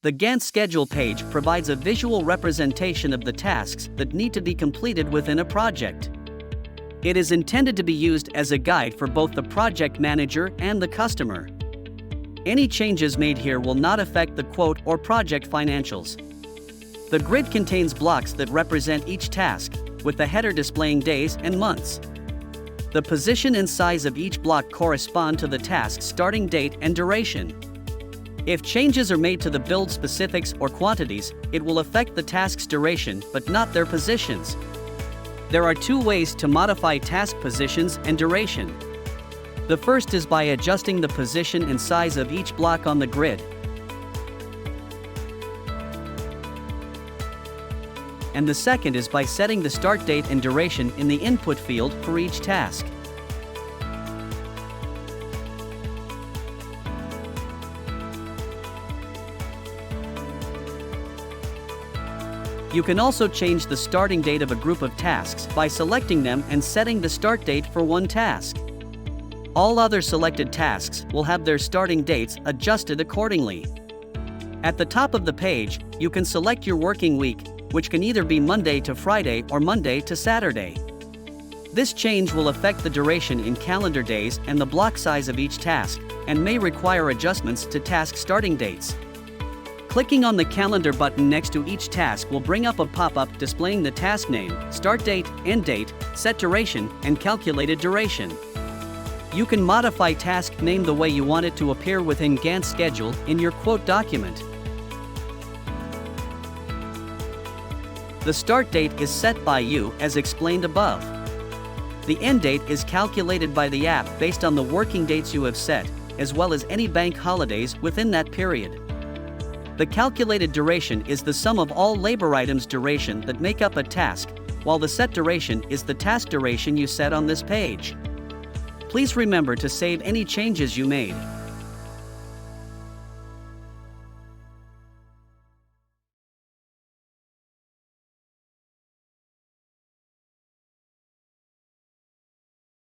The Gantt schedule page provides a visual representation of the tasks that need to be completed within a project. It is intended to be used as a guide for both the project manager and the customer. Any changes made here will not affect the quote or project financials. The grid contains blocks that represent each task, with the header displaying days and months. The position and size of each block correspond to the task's starting date and duration. If changes are made to the build specifics or quantities, it will affect the task's duration but not their positions. There are two ways to modify task positions and duration. The first is by adjusting the position and size of each block on the grid. And the second is by setting the start date and duration in the input field for each task. You can also change the starting date of a group of tasks by selecting them and setting the start date for one task. All other selected tasks will have their starting dates adjusted accordingly. At the top of the page, you can select your working week, which can either be Monday to Friday or Monday to Saturday. This change will affect the duration in calendar days and the block size of each task, and may require adjustments to task starting dates. Clicking on the calendar button next to each task will bring up a pop-up displaying the task name, start date, end date, set duration, and calculated duration. You can modify task name the way you want it to appear within Gantt schedule in your quote document. The start date is set by you as explained above. The end date is calculated by the app based on the working dates you have set, as well as any bank holidays within that period. The calculated duration is the sum of all labor items duration that make up a task, while the set duration is the task duration you set on this page. Please remember to save any changes you made.